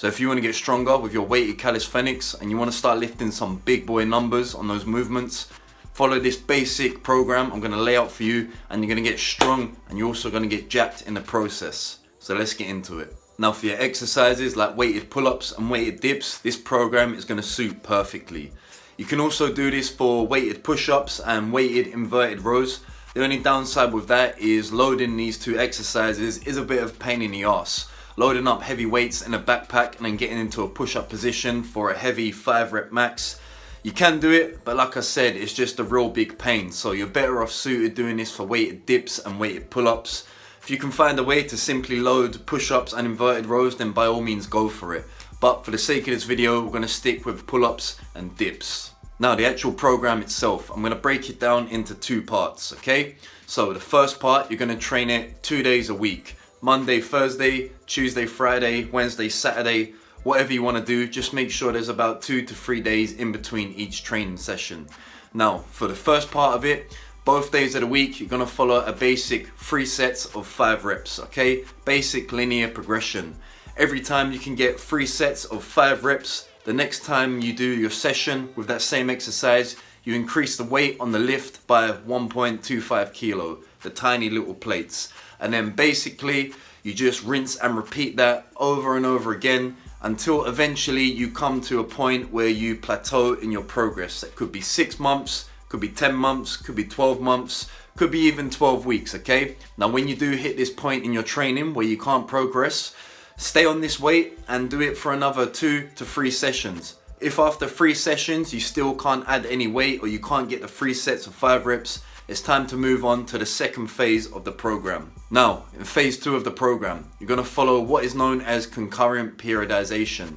So if you want to get stronger with your weighted calisthenics and you want to start lifting some big boy numbers on those movements, follow this basic program I'm going to lay out for you, and you're going to get strong and you're also going to get jacked in the process. So let's get into it. Now for your exercises like weighted pull-ups and weighted dips, this program is going to suit perfectly. You can also do this for weighted push-ups and weighted inverted rows. The only downside with that is loading these two exercises is a bit of a pain in the ass. Loading up heavy weights in a backpack and then getting into a push-up position for a heavy 5-rep max. You can do it, but like I said, it's just a real big pain. So you're better off suited doing this for weighted dips and weighted pull-ups. If you can find a way to simply load push-ups and inverted rows, then by all means go for it. But for the sake of this video, we're going to stick with pull-ups and dips. Now the actual program itself, I'm going to break it down into two parts, okay? So the first part, you're going to train it 2 days a week. Monday, Thursday, Tuesday, Friday, Wednesday, Saturday, whatever you want to do, just make sure there's about 2 to 3 days in between each training session. Now, for the first part of it, both days of the week, you're going to follow a basic 3 sets of 5 reps, okay? Basic linear progression. Every time you can get 3 sets of 5 reps, the next time you do your session with that same exercise, you increase the weight on the lift by 1.25 kilo, the tiny little plates. And then basically you just rinse and repeat that over and over again until eventually you come to a point where you plateau in your progress. That could be 6 months, could be 10 months, could be 12 months, could be even 12 weeks, okay? Now when you do hit this point in your training where you can't progress, stay on this weight and do it for another 2 to 3 sessions. If after 3 sessions you still can't add any weight or you can't get the 3 sets of 5 reps, it's time to move on to the second phase of the program. Now, in phase 2 of the program, you're going to follow what is known as concurrent periodization.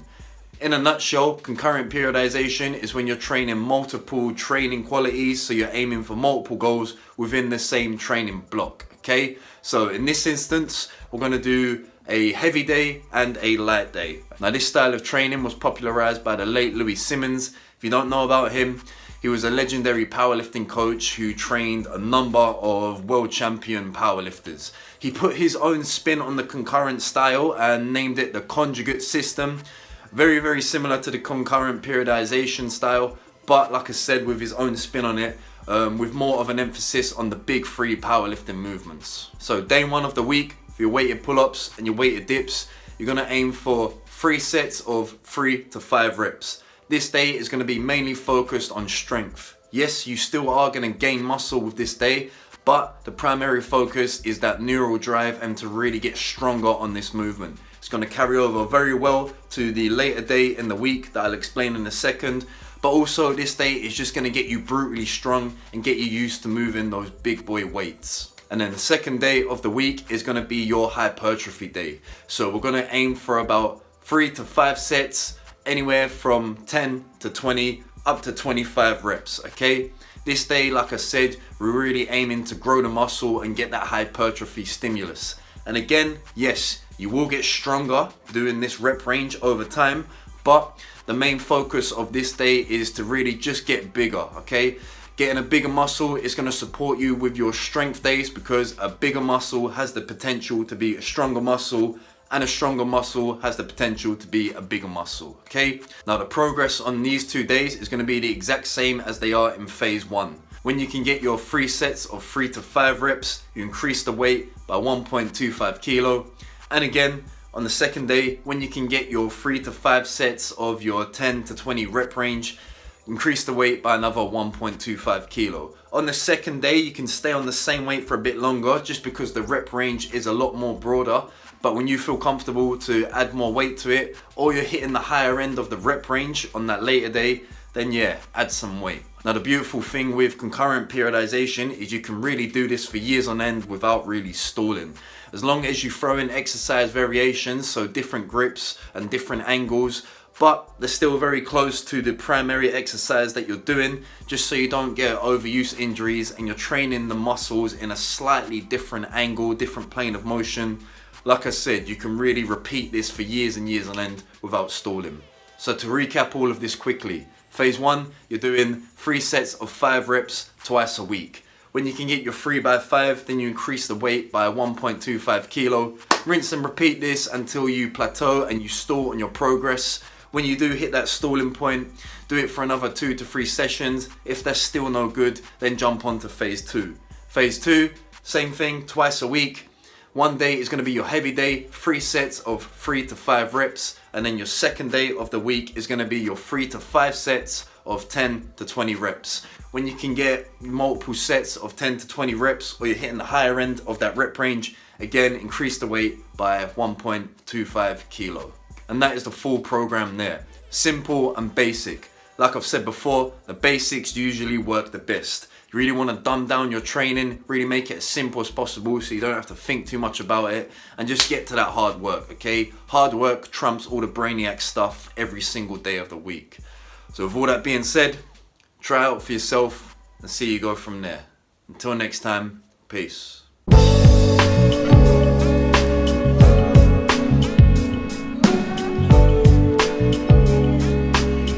In a nutshell, concurrent periodization is when you're training multiple training qualities, so you're aiming for multiple goals within the same training block, okay? So in this instance, we're going to do a heavy day and a light day. Now this style of training was popularized by the late Louis Simmons. If you don't know about him, he was a legendary powerlifting coach who trained a number of world champion powerlifters. He put his own spin on the concurrent style and named it the conjugate system. Very, very similar to the concurrent periodization style, but like I said, with his own spin on it, with more of an emphasis on the big 3 powerlifting movements. So day 1 of the week, for your weighted pull-ups and your weighted dips, you're going to aim for 3 sets of 3 to 5 reps. This day is going to be mainly focused on strength. Yes, you still are going to gain muscle with this day, but the primary focus is that neural drive and to really get stronger on this movement. It's going to carry over very well to the later day in the week that I'll explain in a second, but also this day is just going to get you brutally strong and get you used to moving those big boy weights. And then the second day of the week is going to be your hypertrophy day. So we're going to aim for about 3 to 5 sets, anywhere from 10 to 20 up to 25 reps, okay? This day, like I said, we're really aiming to grow the muscle and get that hypertrophy stimulus. And again, yes, you will get stronger doing this rep range over time, but the main focus of this day is to really just get bigger, okay? Getting a bigger muscle is going to support you with your strength days, because a bigger muscle has the potential to be a stronger muscle, and a stronger muscle has the potential to be a bigger muscle, okay? Now the progress on these 2 days is going to be the exact same as they are in phase 1. When you can get your 3 sets of 3 to 5 reps, you increase the weight by 1.25 kilo. And again, on the second day, when you can get your 3 to 5 sets of your 10 to 20 rep range, increase the weight by another 1.25 kilo. On the second day, you can stay on the same weight for a bit longer just because the rep range is a lot more broader. But when you feel comfortable to add more weight to it, or you're hitting the higher end of the rep range on that later day, then yeah, add some weight. Now the beautiful thing with concurrent periodization is you can really do this for years on end without really stalling. As long as you throw in exercise variations, so different grips and different angles, but they're still very close to the primary exercise that you're doing, just so you don't get overuse injuries and you're training the muscles in a slightly different angle, different plane of motion. Like I said, you can really repeat this for years and years on end without stalling. So to recap all of this quickly, phase 1, you're doing 3 sets of 5 reps twice a week. When you can get your 3 by 5, then you increase the weight by 1.25 kilo. Rinse and repeat this until you plateau and you stall on your progress. When you do hit that stalling point, do it for another 2 to 3 sessions. If that's still no good, then jump on to phase 2. Phase 2, same thing, twice a week. One day is going to be your heavy day, 3 sets of 3 to 5 reps, and then your second day of the week is going to be your 3 to 5 sets of 10 to 20 reps. When you can get multiple sets of 10 to 20 reps, or you're hitting the higher end of that rep range, again, increase the weight by 1.25 kilo. And that is the full program there. Simple and basic. Like I've said before, the basics usually work the best. You really want to dumb down your training, really make it as simple as possible so you don't have to think too much about it, and just get to that hard work, okay? Hard work trumps all the brainiac stuff every single day of the week. So with all that being said, try out for yourself and see you go from there. Until next time, peace.